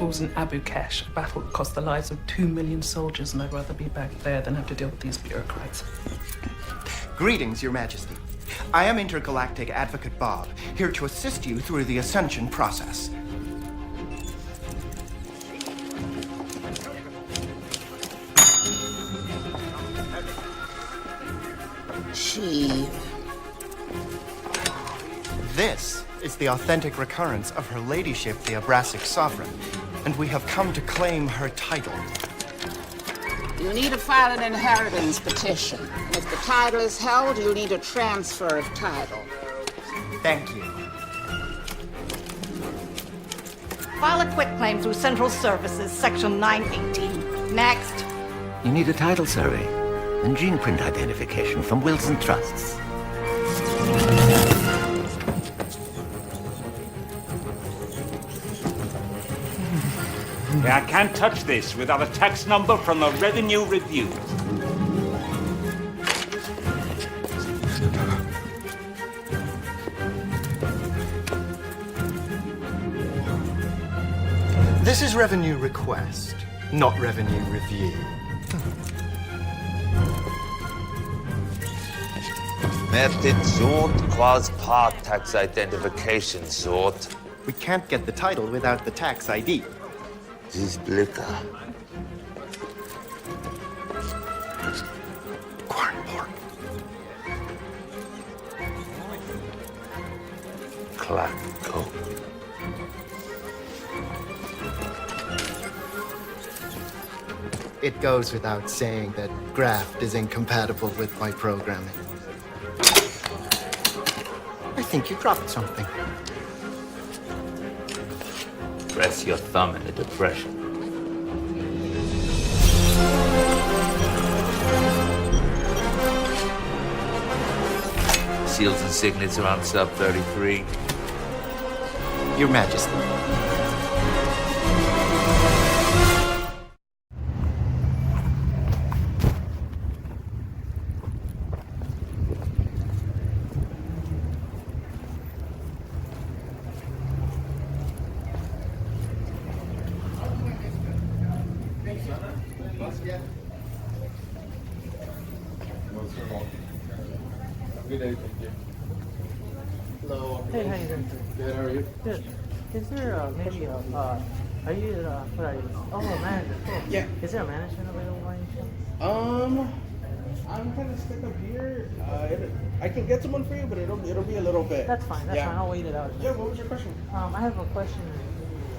battles in Abu Kesh, a battle that cost the lives of 2 million soldiers, and I'd rather be back there than have to deal with these bureaucrats. Greetings, Your Majesty. I am Intergalactic Advocate Bob, here to assist you through the Ascension process. Chief. This is the authentic recurrence of her ladyship, the Abrasic Sovereign, and we have come to claim her title. You need to file an inheritance petition. If the title is held, you need a transfer of title. Thank you. File a quitclaim through Central Services, Section 918. Next. You need a title survey and gene print identification from Wilson Trusts. I can't touch this without a tax number from the Revenue Review. This is Revenue Request, not Revenue Review. Method sort, clause part tax identification sort. We can't get the title without the tax ID. This blicker. Corn pork. Clacko. It goes without saying that graft is incompatible with my programming. I think you dropped something. Press your thumb in a depression. Seals and signets are on sub 33. Your Majesty. Good day, thank you. Hello. Hey, how you doing? Good, how are you? Good. Is there maybe a, are you, what are you? Oh, a manager, cool. Yeah. Is there a management available by any chance? I'm kind of stuck up here. I can get someone for you, but it'll be a little bit. That's fine, that's fine, I'll wait it out. Yeah, what was your question? I have a question.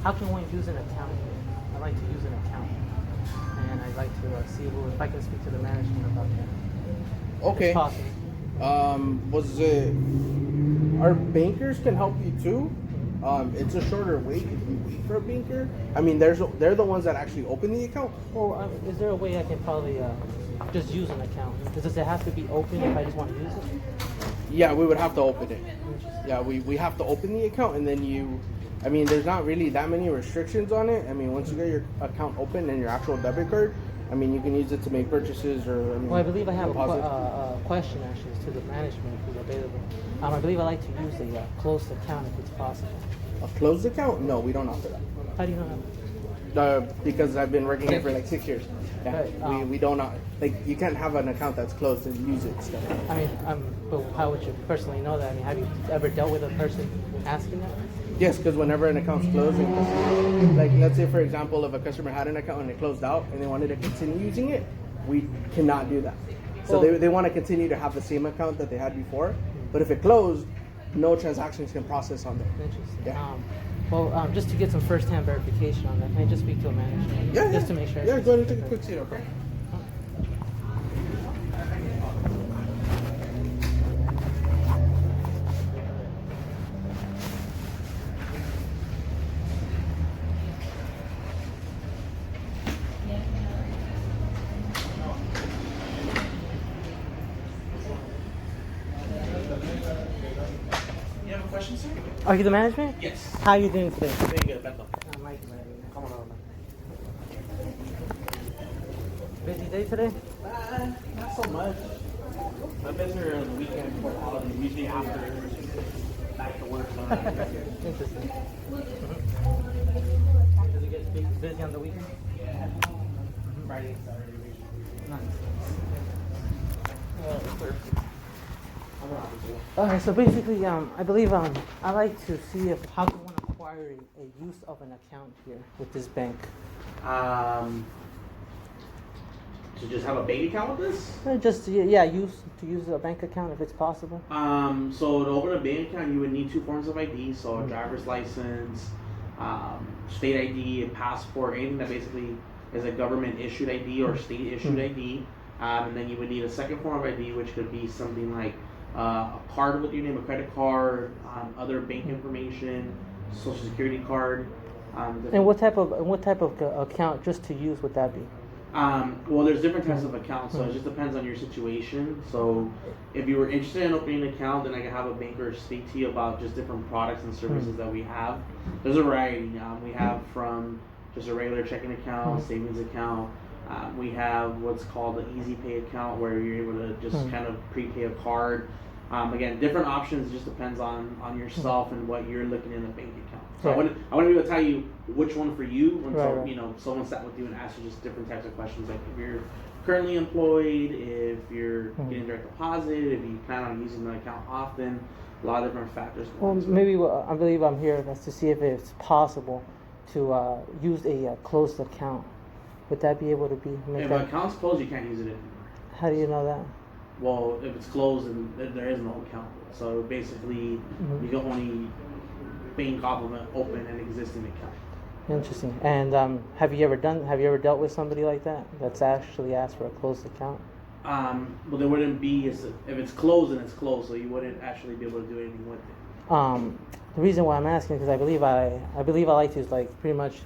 How can one use an account? I'd like to use an account. And I'd like to see if I can speak to the management about that. Okay. If possible. Was it... Our bankers can help you too. It's a shorter wait if you wait for a banker. I mean, they're the ones that actually open the account. Well, is there a way I can probably just use an account? Does it have to be open if I just want to use it? Yeah, we would have to open it. Yeah, we have to open the account, and then you... I mean, there's not really that many restrictions on it. I mean, once you get your account open and your actual debit card, I mean, you can use it to make purchases or... I mean, well, I believe I have deposit. a question, actually, to the management if it's available. I believe I'd like to use a closed account if it's possible. A closed account? No, we don't offer that. How do you know that? Because I've been working here for like 6 years. Yeah, Right, we don't like you can't have an account that's closed and use it. So. I mean, but how would you personally know that? I mean, have you ever dealt with a person asking that? Yes, because whenever an account's closed, like let's say for example, if a customer had an account and it closed out and they wanted to continue using it, we cannot do that. So Well, they want to continue to have the same account that they had before, but if it closed, no transactions can process on there. Interesting. Yeah. Well, just to get some first-hand verification on that, can I just speak to a manager? Yeah, Just to make sure. Yeah, go ahead and take a quick seat, okay? You have a question, sir? Are you the management? Yes. How are you doing today? Very good, Beto. Mike, come on over. Busy day today? Not so much. I'm busier on the weekend before the holiday, usually after back to work. Interesting. Does it get busy on the weekend? Friday, Saturday. Nice. Okay, so basically, I believe I like to see if how can one acquire a use of an account here with this bank. To just have a bank account with this? Just use a bank account if it's possible. So to open a bank account, you would need 2 forms of ID, so a driver's license, state ID, a passport, anything that basically is a government issued ID or state issued ID. And then you would need a second form of ID, which could be something like a card with your name, a credit card, other bank information, social security card. And what type of account just to use would that be? Well, there's different types of accounts, so it just depends on your situation. So if you were interested in opening an account, then I can have a banker speak to you about just different products and services that we have. There's a variety. We have from just a regular checking account, savings account. We have what's called an easy pay account where you're able to just kind of prepay a card. Again, different options. It just depends on yourself and what you're looking in a bank account. So I wouldn't be able to tell you which one for you until you know someone sat with you and asked you just different types of questions, like if you're currently employed, if you're getting direct deposit, if you plan on using the account often, a lot of different factors. Well, maybe I believe I'm here that's to see if it's possible to use a closed account. Would that be able to be? If an account's closed, you can't use it anymore. How do you know that? Well, if it's closed, then there is no account. So basically, you can only bank off of an open and existing account. Interesting. And have you ever dealt with somebody like that that's actually asked for a closed account? Well, there wouldn't be if it's closed, then it's closed, so you wouldn't actually be able to do anything with it. The reason why I'm asking is because I believe I like to like pretty much.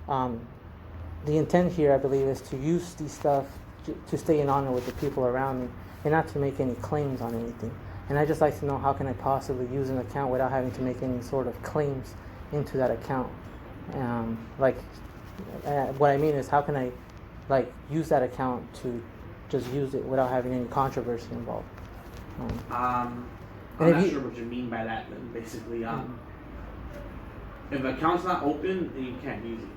The intent here, I believe, is to use these stuff to stay in honor with the people around me and not to make any claims on anything. And I just like to know how can I possibly use an account without having to make any sort of claims into that account. What I mean is how can I use that account to just use it without having any controversy involved. I'm not sure what you mean by that. Then basically, if an account's not open, then you can't use it.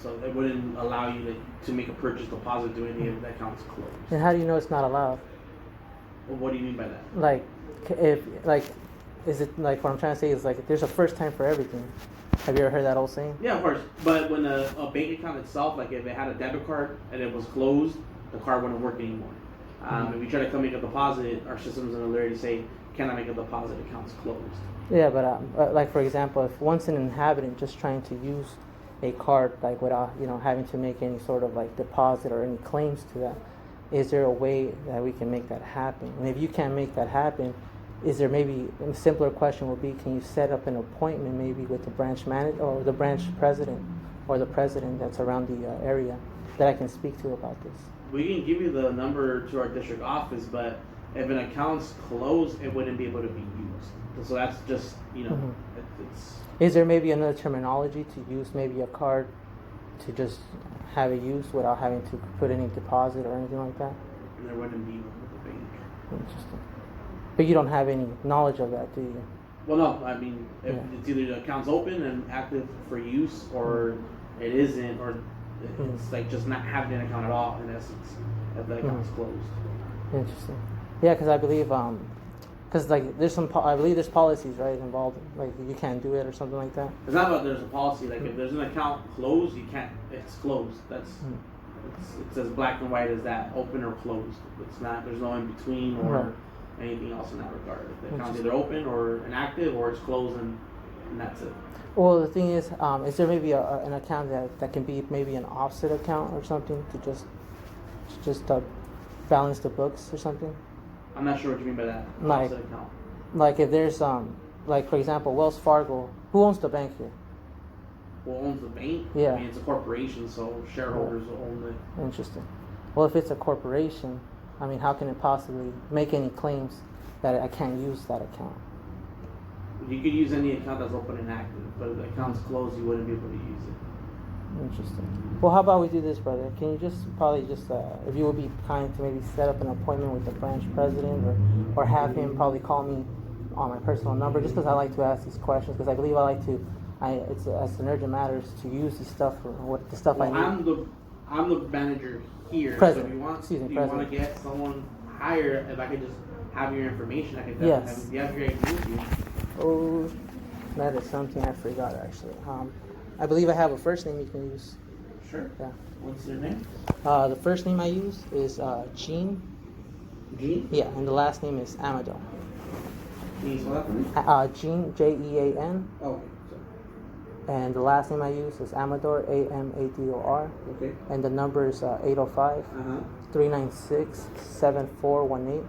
So it wouldn't allow you to make a purchase deposit do any of that account's closed. And how do you know it's not allowed? Well, what do you mean by that? Is it like what I'm trying to say is like there's a first time for everything. Have you ever heard that old saying? Yeah, of course. But when a bank account itself, like if it had a debit card and it was closed, the card wouldn't work anymore. If you try to come make a deposit, our system's going to literally say, "Can I make a deposit? Account's closed." Yeah, but like for example, if once an inhabitant just trying to use a card like without having to make any sort of like deposit or any claims to that, is there a way that we can make that happen? And if you can't make that happen, is there maybe a simpler question would be, can you set up an appointment maybe with the branch manager or the branch president or the president that's around the area that I can speak to about this? We can give you the number to our district office, but if an account's closed, it wouldn't be able to be used. So that's just it's. Is there maybe another terminology to use maybe a card to just have it used without having to put any deposit or anything like that? There wouldn't be one with the bank. Interesting. But you don't have any knowledge of that, do you? Well, no. I mean, if it's either the account's open and active for use, or it isn't, or it's like just not having an account at all, in essence, if the account's closed. Interesting. Yeah, because I believe, because like I believe there's policies right involved, like you can't do it or something like that. It's not about there's a policy. Like if there's an account closed, you can't. It's closed. That's it's as black and white as that, open or closed. It's not. There's no in between or anything else in that regard. If the account's either open or inactive, or it's closed, and that's it. Well, the thing is there maybe an account that can be maybe an offset account or something to just balance the books or something? I'm not sure what you mean by that. Like, Offset account. Like if there's like for example, Wells Fargo. Who owns the bank here? Who owns the bank? Yeah. I mean, it's a corporation, so shareholders own it. Interesting. Well, if it's a corporation, I mean, how can it possibly make any claims that I can't use that account? You could use any account that's open and active, but if the account's closed, you wouldn't be able to use it. Interesting. Well, how about we do this, brother? Can you just if you would be kind to maybe set up an appointment with the branch president or have him probably call me on my personal number, just because I like to ask these questions, because I believe I like to it's an urgent matter to use the stuff for what the stuff Well, I need. I'm the manager here. President. So if you want, Excuse me, if you want to president. get someone higher, if I could just have your information, I could Yes. definitely have your agency. Oh, that is something I forgot actually. I believe I have a first name you can use. Sure. Yeah. What's your name? The first name I use is Gene. Gene? Yeah, and the last name is Amador. Can you spell that for me? Gene, Jean. Oh, And the last name I use is Amador, Amador. okay. And the number is 805 Uh-huh. 396 7418.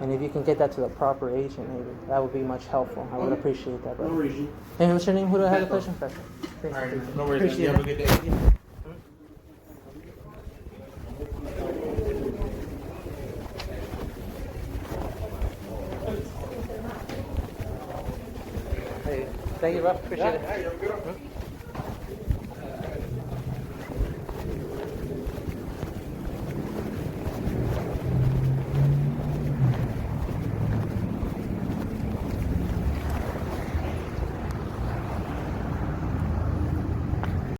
And if you can get that to the proper agent, maybe that would be much helpful. I would Okay. appreciate that, No brother. worries, Gene. Hey, what's your name? Who do I have a Beto. question for? All right, no worries. Man. Appreciate You have a it. good day. Hey, thank you, bro. Appreciate it. Yeah, you're good.